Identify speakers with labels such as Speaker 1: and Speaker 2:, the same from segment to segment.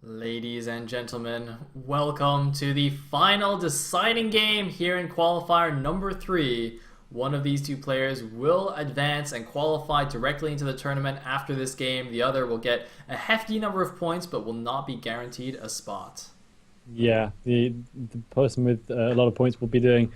Speaker 1: Ladies and gentlemen, welcome to the final deciding game here in qualifier number 3. One of these two players will advance and qualify directly into the tournament after this game. The other will get a hefty number of points but will not be guaranteed a spot.
Speaker 2: Yeah, the person with a lot of points will be doing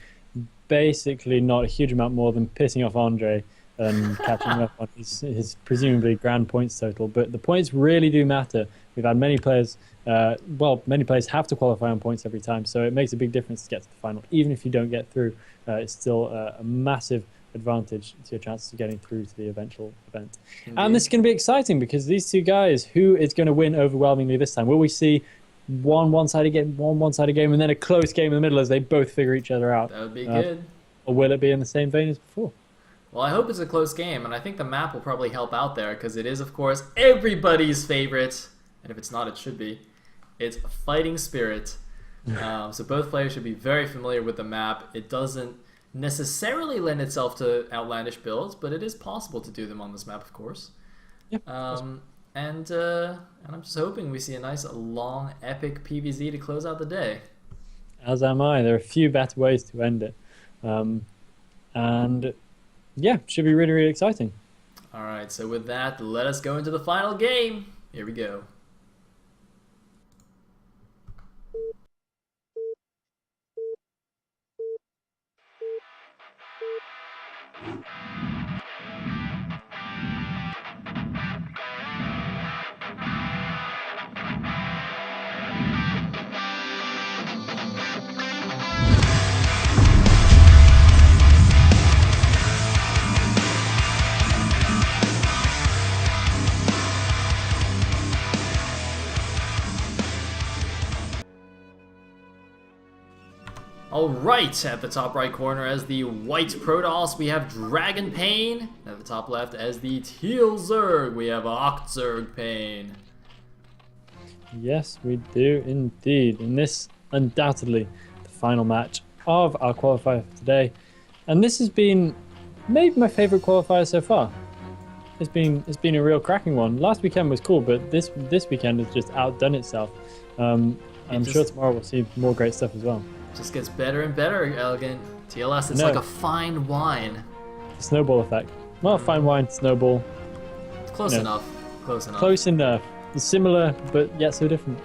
Speaker 2: basically not a huge amount more than pissing off Andre and catching up on his presumably grand points total. But the points really do matter. We've had many players, many players have to qualify on points every time, so it makes a big difference to get to the final. Even if you don't get through, it's still a massive advantage to your chances of getting through to the eventual event.
Speaker 1: Indeed.
Speaker 2: And this is going to be exciting because these two guys, who is going to win overwhelmingly this time? Will we see one-sided game, and then a close game in the middle as they both figure each other out?
Speaker 1: That would be good.
Speaker 2: Or will it be in the same vein as before?
Speaker 1: Well, I hope it's a close game, and I think the map will probably help out there because it is, of course, everybody's favorite. And if it's not, it should be. It's Fighting Spirit. So both players should be very familiar with the map. It doesn't necessarily lend itself to outlandish builds, but it is possible to do them on this map, of course.
Speaker 2: Yep.
Speaker 1: And I'm just hoping we see a nice, long, epic PvZ to close out the day.
Speaker 2: As am I. There are a few better ways to end it. And yeah, should be really, really exciting.
Speaker 1: All right, so with that, let us go into the final game. Here we go. Alright, at the top right corner as the white Protoss, we have DragOn PaiN. At the top left as the TLS3, we have OctZerg PaiN.
Speaker 2: Yes, we do indeed. And this, undoubtedly, the final match of our qualifier for today. And this has been maybe my favorite qualifier so far. It's been a real cracking one. Last weekend was cool, but this weekend has just outdone itself. I'm sure tomorrow we'll see more great stuff as well.
Speaker 1: Just gets better and better, Elegant. TLS, it's like a fine wine.
Speaker 2: Snowball effect. Not a fine wine, snowball.
Speaker 1: Close enough. Close enough.
Speaker 2: Close enough. Similar, but yet so different.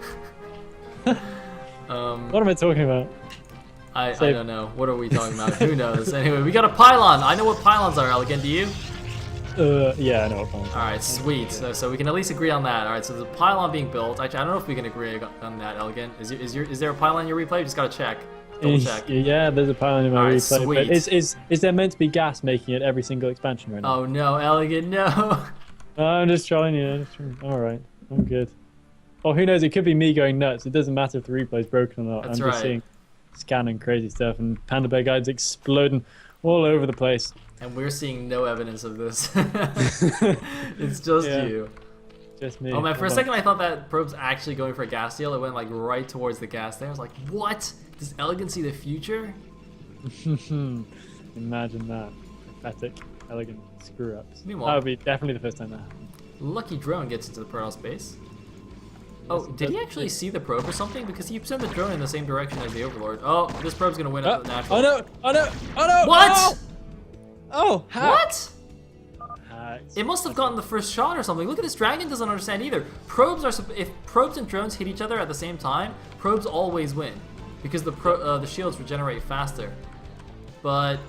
Speaker 2: What am I talking about?
Speaker 1: I don't know. What are we talking about? Who knows? Anyway, we got a pylon. I know what pylons are, Elegant. Do you?
Speaker 2: Yeah, I know what pylons are.
Speaker 1: Alright, sweet. So we can at least agree on that. Alright, so the pylon being built. Actually, I don't know if we can agree on that, Elegant. Is there a pylon in your replay? Just gotta check. Double check.
Speaker 2: Yeah, there's a pylon in my replay.
Speaker 1: Sweet.
Speaker 2: But is there meant to be gas making it every single expansion right now?
Speaker 1: Oh no, Elegant, no.
Speaker 2: I'm just trolling you. Alright, I'm good. Or who knows, it could be me going nuts. It doesn't matter if the replay's broken or not.
Speaker 1: That's
Speaker 2: I'm just seeing scanning crazy stuff and Panda Bear Guides exploding all over the place.
Speaker 1: And we're seeing no evidence of this. It's just you.
Speaker 2: Just me.
Speaker 1: Oh man, for a second I thought that probe's actually going for a gas deal. It went like right towards the gas there. I was like, what? Does Elegant see the future?
Speaker 2: Imagine that. Pathetic, elegant screw-ups.
Speaker 1: Meanwhile,
Speaker 2: That would be definitely the first time that happened.
Speaker 1: Lucky Drone gets into the Protoss base. Oh, did he actually see the probe or something? Because he sent the drone in the same direction as the Overlord. Oh, this probe's gonna win at the natural.
Speaker 2: Oh no! Oh no! Oh no!
Speaker 1: What?
Speaker 2: Oh, hack.
Speaker 1: What?
Speaker 2: Hacks.
Speaker 1: It must have gotten the first shot or something. Look at this, DragOn doesn't understand either. If probes and drones hit each other at the same time, probes always win because the shields regenerate faster. But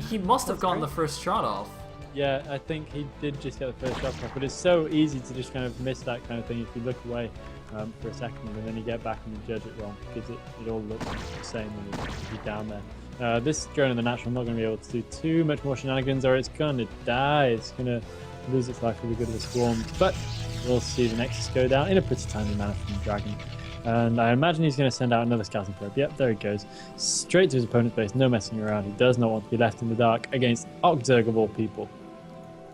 Speaker 1: he must have gotten the first shot off.
Speaker 2: Yeah, I think he did just get the first shot off, but it's so easy to just kind of miss that kind of thing if you look away for a second and then you get back and you judge it wrong because it all looks the same when you're down there. This drone in the natural, I'm not going to be able to do too much more shenanigans or it's going to die. It's going to lose its life with a good of a swarm. But we'll see the Nexus go down in a pretty timely manner from DragOn. And I imagine he's going to send out another scouting probe. Yep, there he goes. Straight to his opponent's base, no messing around. He does not want to be left in the dark against OctZerg of all people.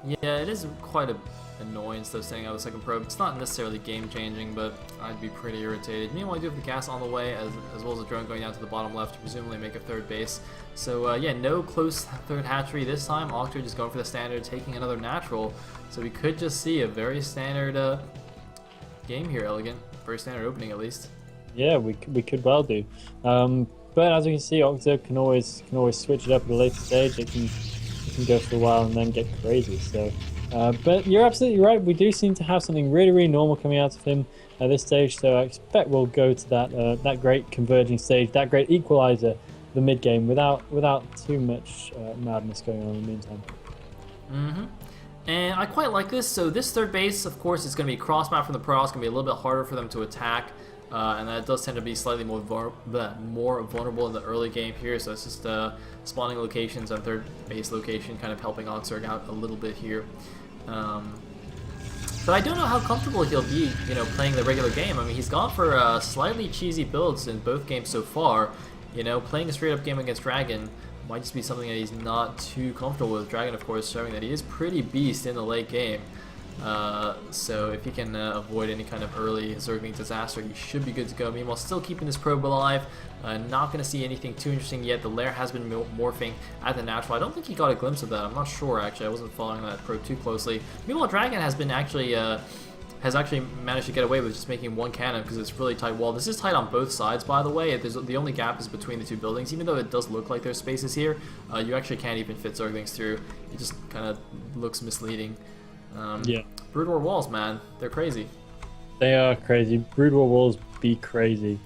Speaker 1: Yeah, it is quite an annoyance though sending out a second probe. It's not necessarily game-changing, but I'd be pretty irritated. Meanwhile, I do have the gas on the way, as well as a drone going down to the bottom left to presumably make a third base. So yeah, no close third hatchery this time. OctZerg just going for the standard, taking another natural. So we could just see a very standard game here, Elegant. Very standard opening, at least.
Speaker 2: Yeah, we could well do. But as you can see, OctZerg can always switch it up at a later stage. It can go for a while and then get crazy. So, but you're absolutely right. We do seem to have something really, really normal coming out of him at this stage. So I expect we'll go to that great converging stage, that great equalizer, the mid game, without too much madness going on in the meantime.
Speaker 1: Mm-hmm. And I quite like this. So this third base, of course, is going to be cross map from the Pro. It's going to be a little bit harder for them to attack. And that does tend to be slightly more vulnerable in the early game here. So it's just spawning locations on third base location, kind of helping OctZerg out a little bit here. But I don't know how comfortable he'll be, playing the regular game. I mean, he's gone for slightly cheesy builds in both games so far. Playing a straight-up game against DragOn might just be something that he's not too comfortable with. DragOn, of course, showing that he is pretty beast in the late game. So if he can avoid any kind of early Zergling disaster, he should be good to go. Meanwhile, still keeping this probe alive. Not going to see anything too interesting yet. The lair has been morphing at the natural. I don't think he got a glimpse of that. I'm not sure, actually. I wasn't following that probe too closely. Meanwhile, DragOn has been actually managed to get away with just making one cannon because it's really tight wall. This is tight on both sides, by the way. The only gap is between the two buildings. Even though it does look like there's spaces here, you actually can't even fit Zerglings through. It just kind of looks misleading.
Speaker 2: Yeah.
Speaker 1: Brood War walls, man, they're crazy.
Speaker 2: They are crazy. Brood War walls be crazy.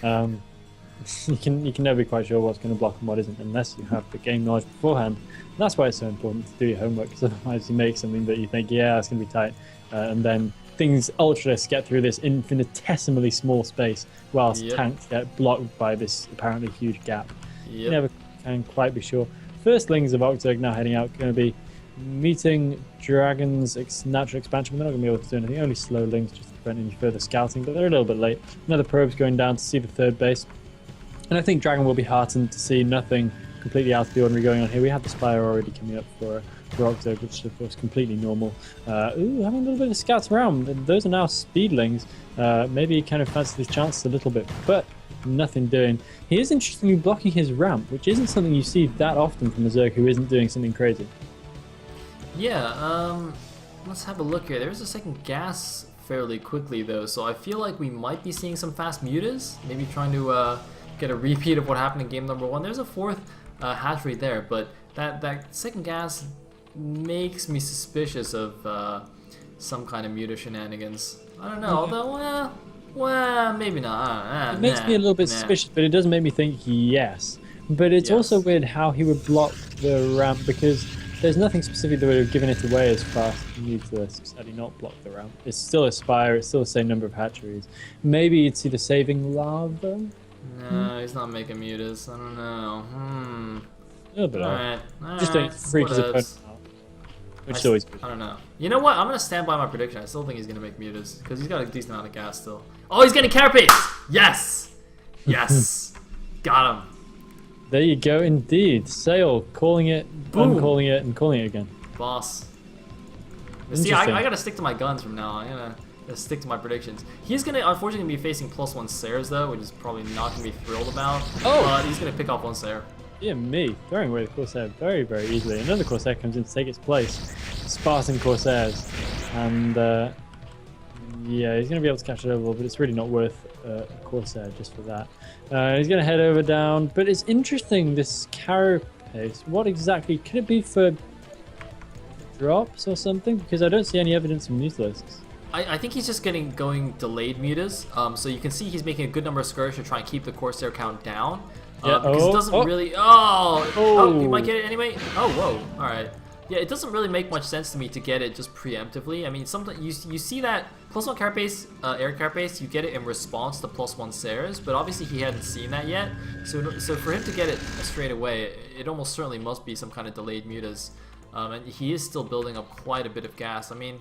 Speaker 2: You can never be quite sure what's going to block and what isn't unless you have the game knowledge beforehand. And that's why it's so important to do your homework, because otherwise you make something that you think, yeah, it's going to be tight, and then things ultralists get through this infinitesimally small space whilst tanks get blocked by this apparently huge gap. You never can quite be sure. Firstlings of OctZerg now heading out, going to be meeting DragOn's natural expansion. They're not going to be able to do anything, only slow links just to prevent any further scouting, but they're a little bit late. Another probe's going down to see the third base. And I think DragOn will be heartened to see nothing completely out of the ordinary going on here. We have the Spire already coming up for OctZerg, which is of course completely normal. Having a little bit of scouts around. Those are now speedlings. Maybe he kind of fancies his chances a little bit, but nothing doing. He is interestingly blocking his ramp, which isn't something you see that often from a Zerg who isn't doing something crazy.
Speaker 1: Yeah, let's have a look here. There's a second gas fairly quickly though, so I feel like we might be seeing some fast mutas, maybe trying to get a repeat of what happened in game number 1. There's a fourth hatchery there, but that second gas makes me suspicious of some kind of muta shenanigans. I don't know, although, well, maybe not.
Speaker 2: It makes me a little bit suspicious, but it does make me think yes. But it's also weird how he would block the ramp, because there's nothing specific that would have given it away as fast mutalisks had he not blocked the ramp. It's still a Spire, it's still the same number of hatcheries. Maybe you'd see the saving lava?
Speaker 1: No, he's not making mutas. I don't know.
Speaker 2: A little bit
Speaker 1: Alright.
Speaker 2: Just don't freak his opponent out. Which is always good.
Speaker 1: I don't know. You know what? I'm going to stand by my prediction. I still think he's going to make mutas, because he's got a decent amount of gas still. Oh, he's getting carapace! Yes! Yes! Got him.
Speaker 2: There you go, indeed. Sail, calling it, uncalling it, and calling it again.
Speaker 1: Boss. See, I gotta stick to my guns from now on. I'm gonna stick to my predictions. He's gonna, unfortunately, be facing +1 Sares, though, which is probably not gonna be thrilled about.
Speaker 2: Oh!
Speaker 1: But he's gonna pick off 1 Sare.
Speaker 2: Yeah, me. Throwing away the Corsair very, very easily. Another Corsair comes in to take its place. Spartan Corsairs. And, yeah, he's going to be able to catch it over, but it's really not worth a Corsair just for that. He's going to head over down, but it's interesting, this carapace. What exactly, could it be for drops or something? Because I don't see any evidence of mutalisks.
Speaker 1: I think he's just going delayed mutas. So you can see he's making a good number of skirmishes to try and keep the Corsair count down. Because it doesn't really... Oh, you might get it anyway? Oh, whoa. Alright. Yeah, it doesn't really make much sense to me to get it just preemptively. I mean, sometimes you see that +1 carapace, air carapace, you get it in response to +1 Sares, but obviously he hadn't seen that yet. So for him to get it straight away, it almost certainly must be some kind of delayed mutas. And he is still building up quite a bit of gas. I mean,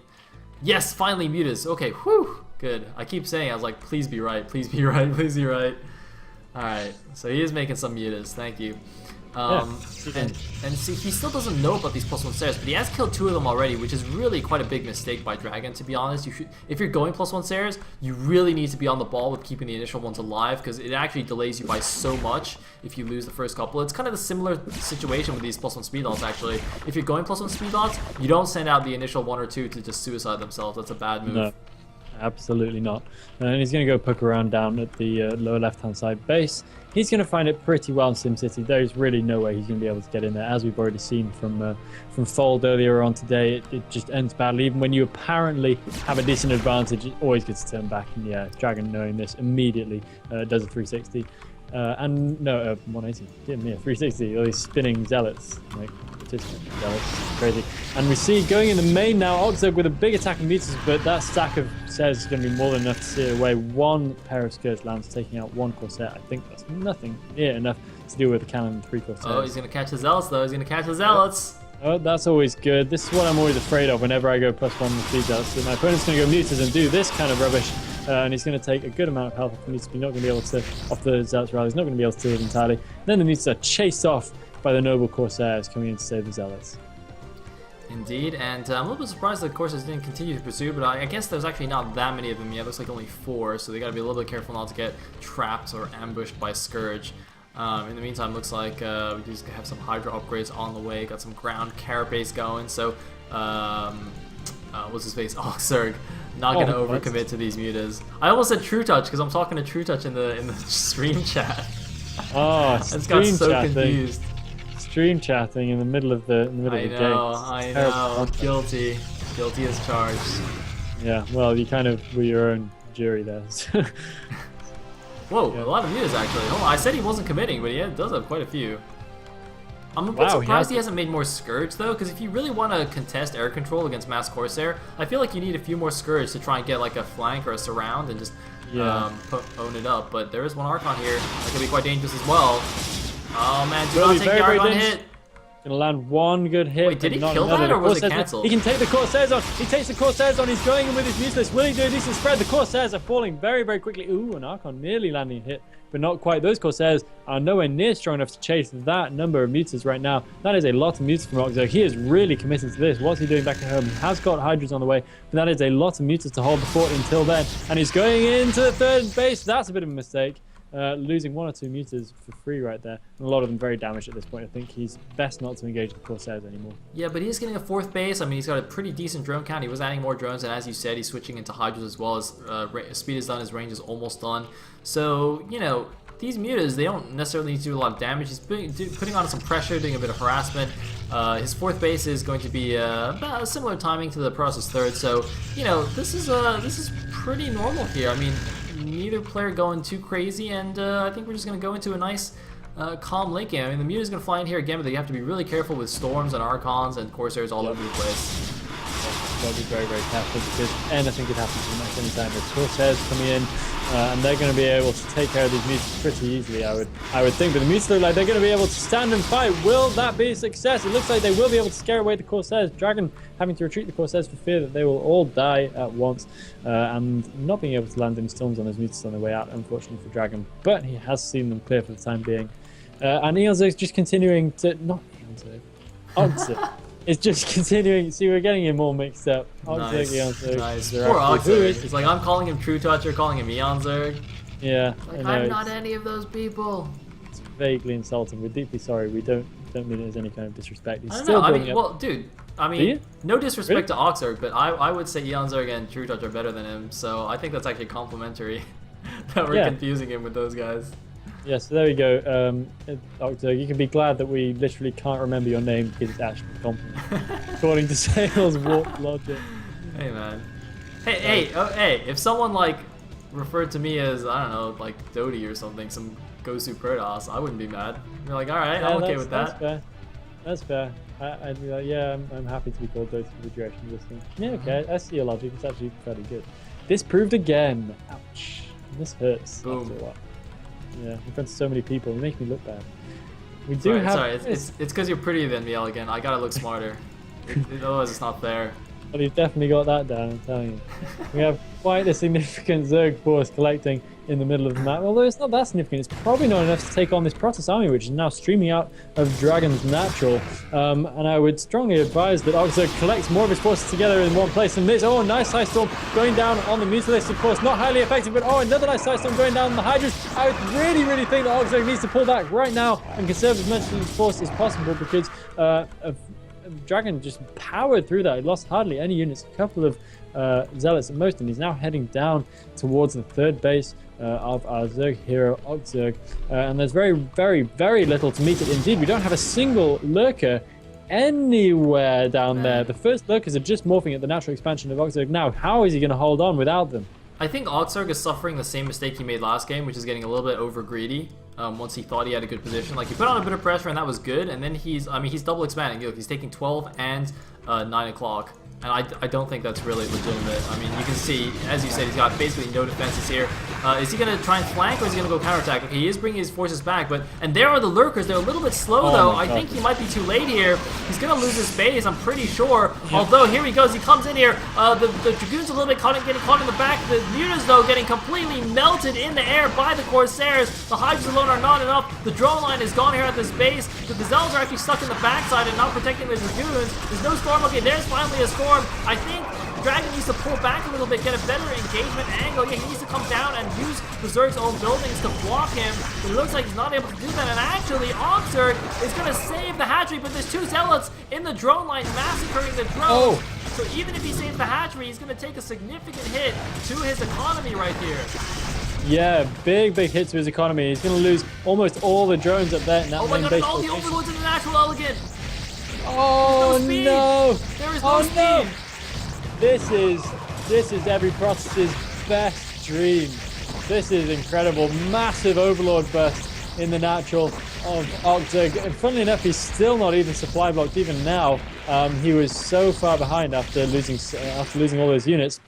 Speaker 1: yes, finally mutas. Okay, whew, good. I keep saying, I was like, please be right, please be right, please be right. Alright, so he is making some mutas, thank you. And see, he still doesn't know about these +1 Sares, but he has killed 2 of them already, which is really quite a big mistake by DragOn, to be honest. If you're going +1 Sares, you really need to be on the ball with keeping the initial ones alive, because it actually delays you by so much if you lose the first couple. It's kind of a similar situation with these +1 speed dots, actually. If you're going +1 speed dots, you don't send out the initial 1 or 2 to just suicide themselves. That's a bad move.
Speaker 2: No. Absolutely not. And he's going to go poke around down at the lower left-hand side base. He's going to find it pretty well in SimCity. There's really no way he's going to be able to get in there, as we've already seen from Fold earlier on today. It just ends badly. Even when you apparently have a decent advantage, it always gets to turn back. And yeah, DragOn, knowing this, immediately does a 360. And no, 180. Damn, yeah, 360. All these spinning zealots, like zealots, crazy. And we see going in the main now, OctZerg with a big attack of meters, but that stack of Corsairs is going to be more than enough to steer away. One pair of Scourge lands, taking out one Corsair. I think that's nothing near enough to deal with the cannon and 3 Corsairs.
Speaker 1: Oh, he's going to catch the zealots though. He's going to catch the zealots.
Speaker 2: Oh, that's always good. This is what I'm always afraid of whenever I go +1 with speed zealots. So my opponent's going to go mutas and do this kind of rubbish. And he's going to take a good amount of health off the mutas, but not going to be able to, off the zealots rather, he's not going to be able to do it entirely. Then the mutas are chased off by the noble Corsairs coming in to save the zealots.
Speaker 1: Indeed, and I'm a little bit surprised that Corsairs didn't continue to pursue, but I guess there's actually not that many of them yet. It looks like only 4, so they got to be a little bit careful not to get trapped or ambushed by Scourge. In the meantime, looks like we just have some Hydra upgrades on the way, got some ground carapace going, so what's his face? OctZerg. Not going to overcommit to these mutas. I almost said True Touch because I'm talking to True Touch in the stream chat.
Speaker 2: Oh,
Speaker 1: I just got so confused.
Speaker 2: Stream chatting in the middle of the game.
Speaker 1: I know. Guilty as charged.
Speaker 2: Yeah, well, you kind of were your own jury there.
Speaker 1: Whoa, yeah. A lot of mutas actually. Oh, I said he wasn't committing, but he does have quite a few. I'm a bit surprised he hasn't made more Scourge though, because if you really want to contest air control against Mass Corsair, I feel like you need a few more Scourge to try and get like a flank or a surround and just own it up. But there is one Archon here that could be quite dangerous as well. Oh man, do not take the Archon hit.
Speaker 2: Gonna land one good hit.
Speaker 1: Wait, did he kill that or was it cancelled?
Speaker 2: He can take the Corsairs on. He takes the Corsairs on. He's going in with his useless. Will he do a decent spread? The Corsairs are falling very, very quickly. Ooh, an Archon nearly landing a hit, but not quite. Those Corsairs are nowhere near strong enough to chase that number of mutas right now. That is a lot of mutas from OctZerg. He is really committed to this. What's he doing back at home? He has got Hydras on the way, but that is a lot of mutas to hold the fort until then. And he's going into the third base. That's a bit of a mistake. Losing 1 or 2 mutas for free right there, and a lot of them very damaged at this point. I think he's best not to engage the Corsairs anymore.
Speaker 1: Yeah, but he's getting a 4th base. I mean, he's got a pretty decent drone count. He was adding more drones, and as you said, he's switching into Hydras as well. As speed is done, his range is almost done. So, you know, these mutas, they don't necessarily need to do a lot of damage. He's putting on some pressure, doing a bit of harassment. His 4th base is going to be about a similar timing to the Protoss 3rd. So, you know, this is pretty normal here. I mean, neither player going too crazy, and I think we're just going to go into a nice calm late game. I mean, the muta's going to fly in here again, but you have to be really careful with Storms and Archons and Corsairs all over the place.
Speaker 2: Got to be very, very careful because anything could happen to them at any time. There's Corsairs coming in, and they're going to be able to take care of these mutas pretty easily, I would think. But the mutas look like they're going to be able to stand and fight. Will that be a success? It looks like they will be able to scare away the Corsairs. DragOn having to retreat the Corsairs for fear that they will all die at once, and not being able to land any storms on those mutas on their way out, unfortunately for DragOn. But he has seen them clear for the time being. And OctZerg is just continuing to... Not OctZerg. It's just continuing. See, we're getting him all mixed up.
Speaker 1: Nice. Poor OctZerg. It's like I'm calling him True Touch, you're calling him EonZerg.
Speaker 2: Yeah.
Speaker 1: Like, I'm not any of those people.
Speaker 2: It's vaguely insulting. We're deeply sorry. We don't mean it as any kind of disrespect.
Speaker 1: I don't know. I mean, well, dude. I mean, no disrespect to OctZerg, but I would say EonZerg and True Touch are better than him. So I think that's actually complimentary that we're confusing him with those guys.
Speaker 2: Yeah, so there we go. OctZerg, you can be glad that we literally can't remember your name because it's actually a compliment. According to sales warp logic.
Speaker 1: Hey, man. Hey, if someone, like, referred to me as, I don't know, like, Dodie or something, some Gosu Protoss, I wouldn't be mad. You're like, alright, I'm okay with that.
Speaker 2: That's fair. I'd be like, yeah, I'm happy to be called Dodie for the duration of this thing. Yeah, okay, I see your logic. It's actually fairly good. This proved again. Ouch. This hurts.
Speaker 1: Boom.
Speaker 2: After a while. Yeah, in front of so many people, you make me look bad. We do have.
Speaker 1: Sorry, it's because you're prettier than me, Elegant. I gotta look smarter. Otherwise, it's not fair.
Speaker 2: Well, you've definitely got that down, I'm telling you. We have quite a significant Zerg force collecting in the middle of the map, although it's not that significant. It's probably not enough to take on this Protoss army, which is now streaming out of DragOn's natural. And I would strongly advise that OctZerg collects more of his forces together in one place. And this, oh, nice Ice Storm going down on the Mutalist, of course, not highly effective, but oh, another nice Ice Storm going down on the Hydras. I really, really think that OctZerg needs to pull back right now and conserve as much of his force as possible because DragOn just powered through that. He lost hardly any units. A couple of Zealots at most, and he's now heading down towards the third base of our Zerg hero, OctZerg. And there's very, very, very little to meet it. Indeed, we don't have a single lurker anywhere down there. The first lurkers are just morphing at the natural expansion of OctZerg now. How is he going to hold on without them?
Speaker 1: I think OctZerg is suffering the same mistake he made last game, which is getting a little bit over greedy. Once he thought he had a good position, like he put on a bit of pressure and that was good, and then he's double expanding. Look, he's taking 12 and 9 o'clock. And I don't think that's really legitimate. I mean, you can see, as you said, he's got basically no defenses here. Is he going to try and flank, or is he going to go counterattack? Okay, he is bringing his forces back, and there are the lurkers. They're a little bit slow, though. I think he might be too late here. He's going to lose his base, I'm pretty sure. Yeah. Although, here he goes. He comes in here. The Dragoons a little bit getting caught in the back. The Mutas, though, getting completely melted in the air by the Corsairs. The Hydras alone are not enough. The drone line is gone here at this base. The Gazelles are actually stuck in the backside and not protecting the Dragoons. There's no storm. Okay, there's finally a storm. I think Dragon needs to pull back a little bit, get a better engagement angle. Yeah, he needs to come down and use the Zerg's own buildings to block him. But it looks like he's not able to do that. And actually, OctZerg is going to save the hatchery, but there's two Zealots in the drone line massacring the drones. So even if he saves the hatchery, he's going to take a significant hit to his economy right here.
Speaker 2: Yeah, big hit to his economy. He's going to lose almost all the drones up there in that main base.
Speaker 1: All the overlords in the natural elegant.
Speaker 2: Oh, no.
Speaker 1: There is no speed.
Speaker 2: No. This is every Protest's best dream. This is incredible. Massive overlord burst in the natural of OctZerg. And funnily enough, he's still not even supply blocked even now. He was so far behind after losing all those units.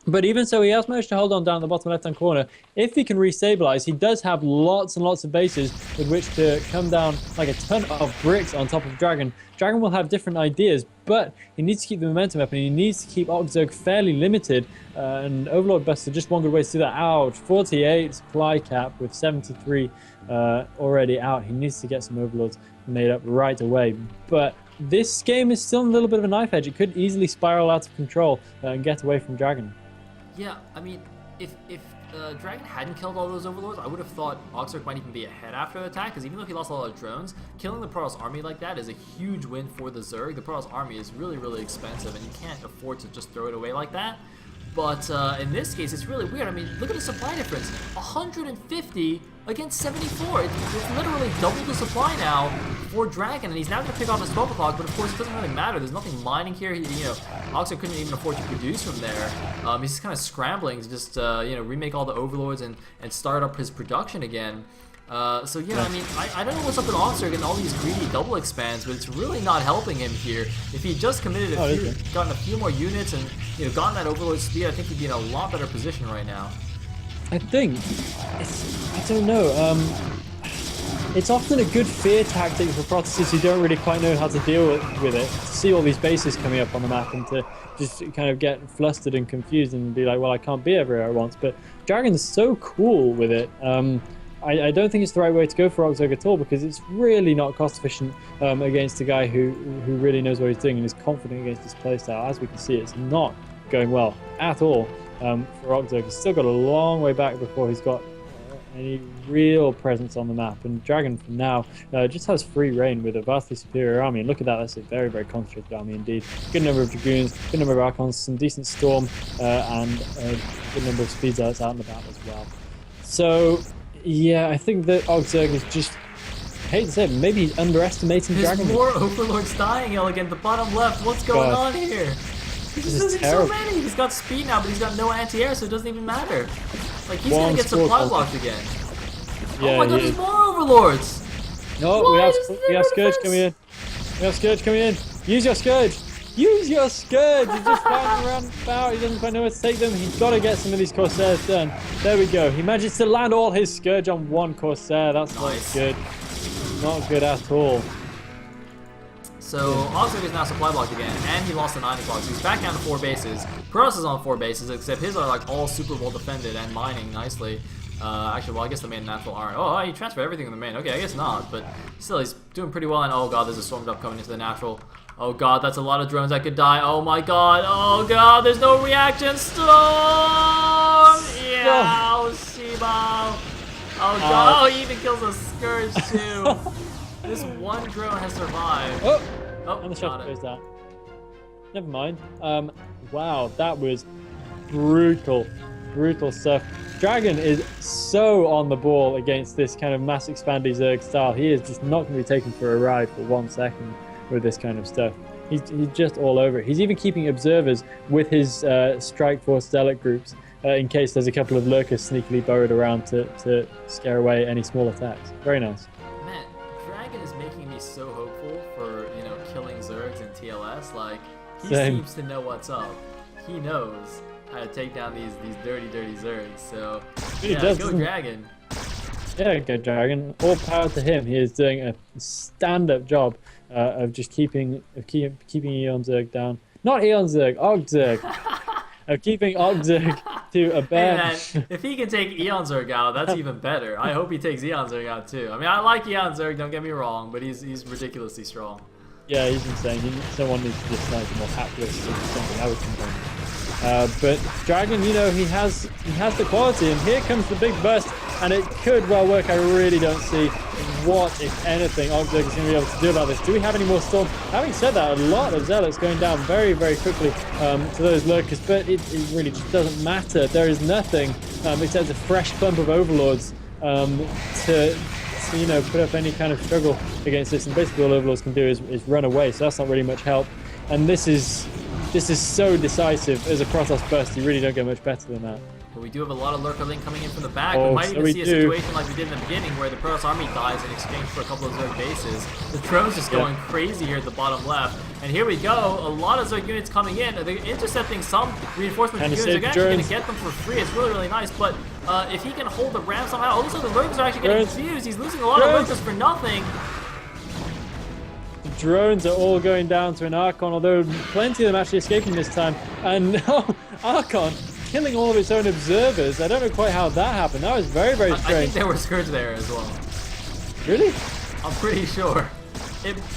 Speaker 2: But even so, he has managed to hold on down the bottom left-hand corner. If he can restabilize, he does have lots and lots of bases with which to come down like a ton of bricks on top of DragOn. DragOn will have different ideas, but he needs to keep the momentum up, and he needs to keep OctZerg fairly limited. And Overlord Buster, just one good way to do that. Ouch, 48 supply cap with 73 already out. He needs to get some Overlords made up right away. But this game is still a little bit of a knife edge. It could easily spiral out of control and get away from DragOn.
Speaker 1: Yeah, I mean, if Dragon hadn't killed all those overlords, I would have thought OctZerg might even be ahead after the attack, because even though he lost a lot of drones, killing the Protoss army like that is a huge win for the Zerg. The Protoss army is really, really expensive, and you can't afford to just throw it away like that. But in this case, it's really weird. I mean, look at the supply difference. 150 against 74. It's literally double the supply now for Dragon, and he's now going to pick off his 12 o'clock, but of course it doesn't really matter. There's nothing mining here. OctZerg couldn't even afford to produce from there. He's just kind of scrambling to just, remake all the overlords and start up his production again. So yeah, I mean, I don't know what's up with OctZerg and all these greedy double expands, but it's really not helping him here. If he just committed gotten a few more units and gotten that overlord speed, I think he'd be in a lot better position right now.
Speaker 2: I think I don't know. It's often a good fear tactic for Protoss who don't really quite know how to deal with it. To see all these bases coming up on the map and to just kind of get flustered and confused and be like, well, I can't be everywhere at once. But Dragon's so cool with it. I don't think it's the right way to go for OctZerg at all, because it's really not cost efficient against a guy who really knows what he's doing and is confident against his playstyle. As we can see, it's not going well at all for OctZerg. He's still got a long way back before he's got any real presence on the map. And Dragon, for now, just has free reign with a vastly superior army. And look at that, that's a very, very concentrated army indeed. Good number of Dragoons, good number of Archons, some decent Storm, and a good number of Speed Zealots out and about as well. So yeah, I think that OctZerg is just, I hate to say it, maybe he's underestimating Dragon.
Speaker 1: There's more overlords dying, Elegant. The bottom left, what's going on here? He's just losing so many. He's got speed now, but he's got no anti-air, so it doesn't even matter. Like, he's gonna get supply blocked again. Yeah, oh my god, there's more overlords!
Speaker 2: No, we have Scourge coming in. We have Scourge coming in. Use your Scourge! Use your Scourge! He's just flying around about. He doesn't quite know where to take them. He's got to get some of these Corsairs done. There we go. He manages to land all his Scourge on one Corsair. That's nice. Not good. Not good at all.
Speaker 1: So OctZerg is now supply blocked again, and he lost the 9 o'clock, so he's back down to 4 bases. Protoss is on 4 bases, except his are like all super well defended and mining nicely. Actually, well, I guess the main natural aren't. Oh, he transferred everything in the main. Okay, I guess not, but still, he's doing pretty well. And oh god, there's a storm drop coming into the natural. Oh god, that's a lot of drones that could die. Oh my god. Oh god, there's no reaction. Storm! Yeah, oh, Shimo. Oh god, oh, he even kills a Scourge too. This one drone has survived.
Speaker 2: And the shot goes down. Never mind. Wow, that was brutal. Brutal stuff. DragOn is so on the ball against this kind of mass expandy Zerg style. He is just not going to be taken for a ride for 1 second with this kind of stuff. He's just all over it. He's even keeping observers with his Strike Force Zealot groups in case there's a couple of lurkers sneakily burrowed around to scare away any small attacks. Very nice.
Speaker 1: Man, DragOn is making me so hopeful for, you know, killing Zergs in TLS. Like, he seems to know what's up. He knows how to take down these dirty Zergs. So, yeah, go DragOn.
Speaker 2: Yeah, go DragOn. All power to him. He is doing a stand-up job of just keeping Eon Zerg down. Not Eon Zerg, OctZerg. Of keeping OctZerg to a bare.
Speaker 1: Hey man, if he can take Eon Zerg out, that's even better. I hope he takes Eon Zerg out too. I mean, I like Eon Zerg, don't get me wrong, but he's ridiculously strong.
Speaker 2: Yeah, he's insane. Someone needs to just like a more hapless or something. I would complain. But DragOn, you know, he has the quality, and here comes the big burst, and it could well work. I really don't see what, if anything, OctZerg is going to be able to do about this. Do we have any more storm? Having said that, a lot of Zealots going down very, very quickly to those lurkers, but it really just doesn't matter. There is nothing except a fresh clump of overlords to you know, put up any kind of struggle against this, and basically all overlords can do is run away, so that's not really much help. And this is so decisive. As a Protoss burst, you really don't get much better than that.
Speaker 1: But we do have a lot of Lurker Link coming in from the back.
Speaker 2: Oh,
Speaker 1: we might
Speaker 2: so
Speaker 1: even
Speaker 2: we
Speaker 1: see a
Speaker 2: do.
Speaker 1: situation like we did in the beginning where the Protoss army dies in exchange for a couple of Zerg bases. The drone's just going crazy here at the bottom left. And here we go, a lot of Zerg units coming in. They're intercepting some reinforcement units. They're actually going to get them for free. It's really, really nice. But if he can hold the ramp somehow, also the Lurkers are actually getting confused. He's losing a lot of Lurkers for nothing.
Speaker 2: Drones are all going down to an Archon, although plenty of them actually escaping this time. And no, Archon killing all of its own observers. I don't know quite how that happened. That was very, very strange.
Speaker 1: I think there were Scourge there as well.
Speaker 2: Really?
Speaker 1: I'm pretty sure.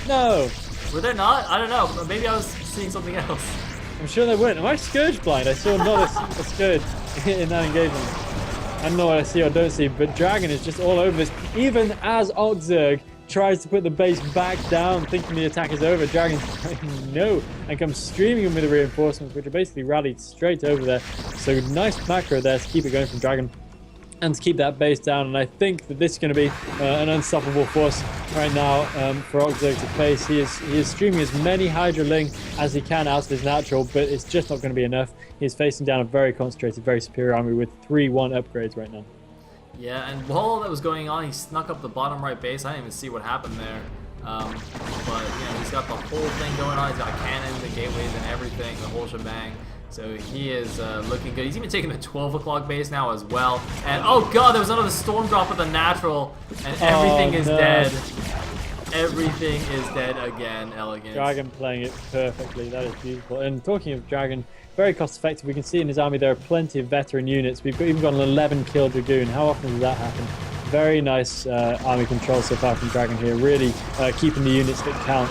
Speaker 2: No.
Speaker 1: Were there not? I don't know. Maybe I was seeing something else.
Speaker 2: I'm sure they weren't. Am I Scourge blind? I saw not a Scourge in that engagement. I don't know what I see or don't see, but DragOn is just all over this. Even as OctZerg tries to put the base back down, thinking the attack is over, DragOn's like, no, and comes streaming in with the reinforcements, which are basically rallied straight over there. So nice macro there to keep it going from DragOn and to keep that base down. And I think that this is going to be an unstoppable force right now for OctZerg to face. He is streaming as many Hydra Ling as he can out of his natural, but it's just not going to be enough. He's facing down a very concentrated, very superior army with 3-1 upgrades right now.
Speaker 1: Yeah, and while all that was going on, he snuck up the bottom right base. I didn't even see what happened there. But, you know, he's got the whole thing going on. He's got cannons and gateways and everything, the whole shebang. So he is looking good. He's even taking the 12 o'clock base now as well. And, oh god, there was another storm drop with the natural. And everything is dead. Everything is dead again, Elegant.
Speaker 2: DragOn playing it perfectly. That is beautiful. And talking of DragOn, very cost effective. We can see in his army there are plenty of veteran units. We've even got an 11 kill Dragoon. How often does that happen? Very nice army control so far from DragOn here. Really keeping the units that count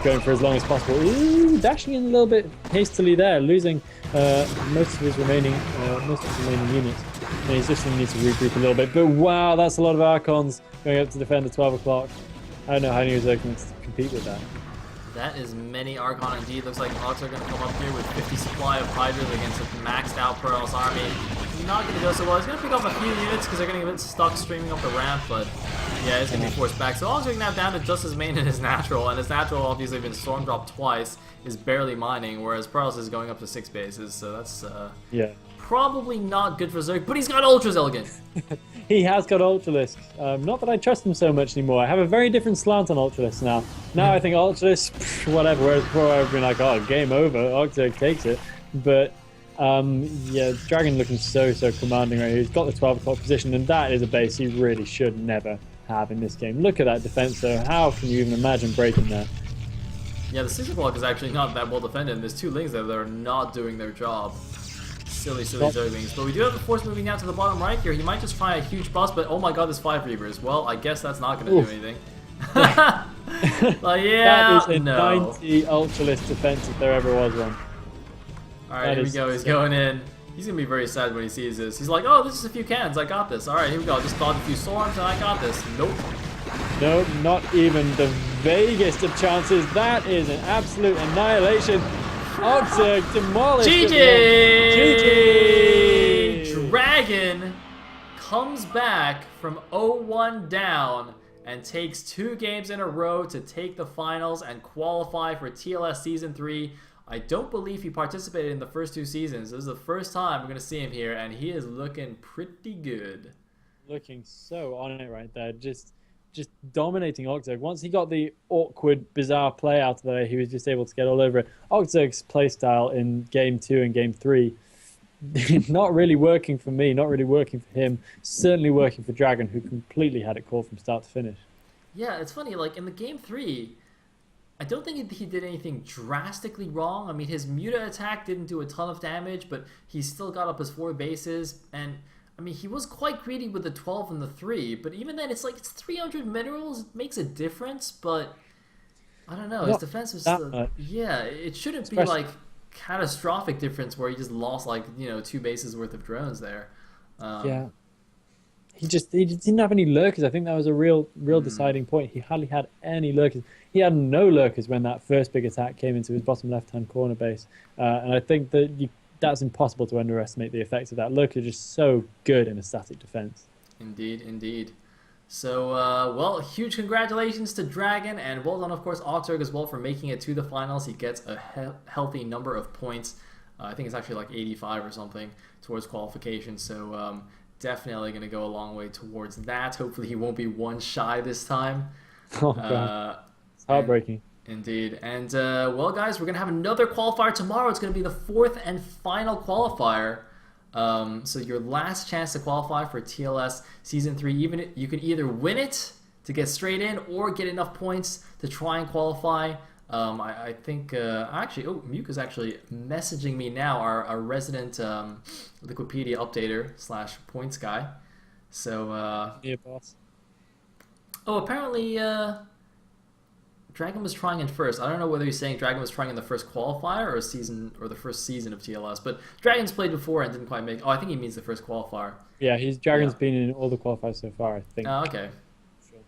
Speaker 2: going for as long as possible. Ooh, dashing in a little bit hastily there, losing most of his remaining units. And he's just going to need to regroup a little bit. But wow, that's a lot of Archons going up to defend the 12 o'clock. I don't know how New can compete with that.
Speaker 1: That is many Archon indeed. Looks like Hawks are going to come up here with 50 supply of Hydras against a maxed out Protoss army. Not going to go so well. He's going to pick up a few units because they're going to get a bit stuck streaming up the ramp, but yeah, it's going to be forced back. So Hawks are now down to just his main and his natural, and his natural obviously been storm dropped twice, is barely mining, whereas Protoss is going up to 6 bases, so that's
Speaker 2: yeah,
Speaker 1: probably not good for Zerg, but he's got Ultras, Elegant.
Speaker 2: He has got Ultralisk. Not that I trust him so much anymore. I have a very different slant on Ultralisk now. Now I think Ultralisk, whatever, whereas before I've been like, oh, game over, OctZerg takes it. But yeah, DragOn looking so commanding right here. He's got the 12 o'clock position, and that is a base he really should never have in this game. Look at that defense though. How can you even imagine breaking that?
Speaker 1: Yeah, the 6 o'clock is actually not that well defended, and there's 2 Lings there that are not doing their job. Silly Zerglings. But we do have the force moving down to the bottom right here. He might just try a huge bust, but oh my god, there's 5 Reavers. Well, I guess that's not going to do anything. Like, yeah,
Speaker 2: that is a 90 Ultralisk defense if there ever was one.
Speaker 1: Alright, here we go. He's going in. He's going to be very sad when he sees this. He's like, oh, this is a few cannons. I got this. Alright, here we go. Just dodge a few storms and I got this. Nope.
Speaker 2: No, not even the vaguest of chances. That is an absolute annihilation. OctZerg demolished.
Speaker 1: GG!
Speaker 2: GG!
Speaker 1: DragOn comes back from 0-1 down and takes 2 games in a row to take the finals and qualify for TLS Season 3. I don't believe he participated in the first 2 seasons. This is the first time we're going to see him here, and he is looking pretty good.
Speaker 2: Looking so on it right there. Just dominating OctZerg. Once he got the awkward, bizarre play out of the way, he was just able to get all over it. OctZerg's playstyle in Game 2 and Game 3, not really working for me, not really working for him, certainly working for DragOn, who completely had it called from start to finish.
Speaker 1: Yeah, it's funny, like in the Game 3, I don't think he did anything drastically wrong. I mean, his Muta attack didn't do a ton of damage, but he still got up his 4 bases, and I mean, he was quite greedy with the 12 and the 3, but even then, it's like, it's 300 minerals, it makes a difference, but I don't know, his defense was still, yeah, it shouldn't be like catastrophic difference where he just lost like, 2 bases worth of drones there.
Speaker 2: Yeah. He just didn't have any lurkers. I think that was a real deciding point. He hardly had any lurkers. He had no lurkers when that first big attack came into his bottom left-hand corner base. And I think that that's impossible to underestimate the effects of that. Lurker is just so good in a static defense.
Speaker 1: Indeed, indeed. So, well, huge congratulations to DragOn, and well done, of course, OctZerg as well for making it to the finals. He gets a healthy number of points. I think it's actually like 85 or something towards qualification. So, definitely going to go a long way towards that. Hopefully, he won't be 1 shy this time.
Speaker 2: Oh, God. It's heartbreaking.
Speaker 1: Indeed. And, well, guys, we're going to have another qualifier tomorrow. It's going to be the 4th and final qualifier. So your last chance to qualify for TLS Season 3, even you can either win it to get straight in or get enough points to try and qualify. I think, actually, Muke is actually messaging me now, our resident Liquipedia updater / points guy. So,
Speaker 2: yeah, boss.
Speaker 1: Oh, apparently, DragOn was trying in first. I don't know whether he's saying DragOn was trying in the first qualifier or the first season of TLS, but DragOn's played before and didn't quite make. Oh, I think he means the first qualifier.
Speaker 2: Yeah, DragOn's been in all the qualifiers so far, I think.
Speaker 1: Oh, okay. Sure.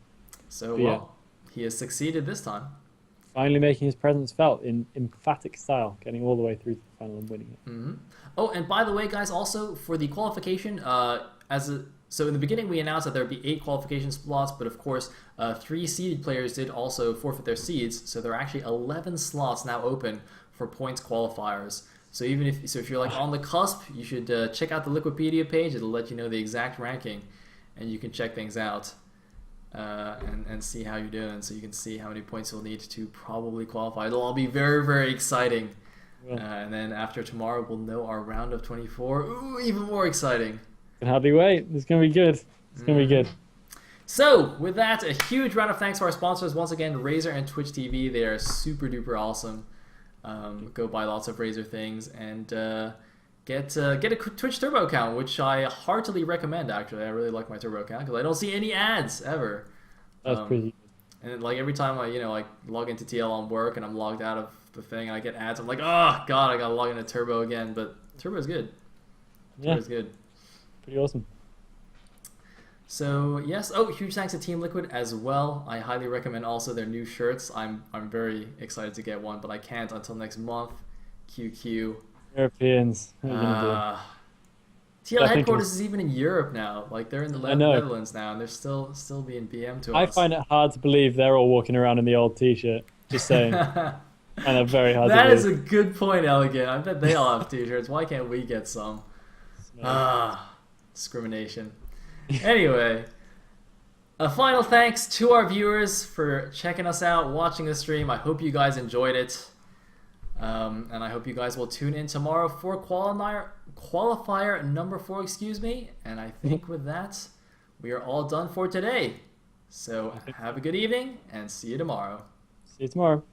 Speaker 1: So, well, he has succeeded this time.
Speaker 2: Finally making his presence felt in emphatic style, getting all the way through to the final and winning it.
Speaker 1: Mm-hmm. Oh, and by the way, guys, also for the qualification, so in the beginning we announced that there would be 8 qualification slots, but of course 3 seeded players did also forfeit their seeds, so there are actually 11 slots now open for points qualifiers. So if you're like on the cusp, you should check out the Liquipedia page. It'll let you know the exact ranking, and you can check things out and see how you're doing, so you can see how many points you'll need to probably qualify. It'll all be very, very exciting. And then after tomorrow, we'll know our round of 24. Ooh, even more exciting.
Speaker 2: I can hardly wait. It's going to be good. It's going to be good.
Speaker 1: So, with that, a huge round of thanks to our sponsors. Once again, Razer and Twitch TV. They are super duper awesome. Go buy lots of Razer things and get a Twitch Turbo account, which I heartily recommend, actually. I really like my Turbo account because I don't see any ads ever.
Speaker 2: That's pretty good.
Speaker 1: And like every time I, log into TL on work and I'm logged out of the thing and I get ads, I'm like, oh, God, I got to log into Turbo again. But Turbo is good. Turbo's good.
Speaker 2: Pretty awesome.
Speaker 1: So yes, huge thanks to Team Liquid as well. I highly recommend also their new shirts. I'm very excited to get one, but I can't until next month. QQ.
Speaker 2: Europeans.
Speaker 1: TL headquarters is even in Europe now. Like they're in the Netherlands now, and they're still being BM to us.
Speaker 2: I find it hard to believe they're all walking around in the old T-shirt. Just saying. And they're very hard to believe.
Speaker 1: That is a good point, Elegant. I bet they all have T-shirts. Why can't we get some? Discrimination. Anyway, a final thanks to our viewers for checking us out, watching the stream. I hope you guys enjoyed it. And I hope you guys will tune in tomorrow for qualifier number 4, And I think with that, we are all done for today. So have a good evening and see you tomorrow.
Speaker 2: See you tomorrow.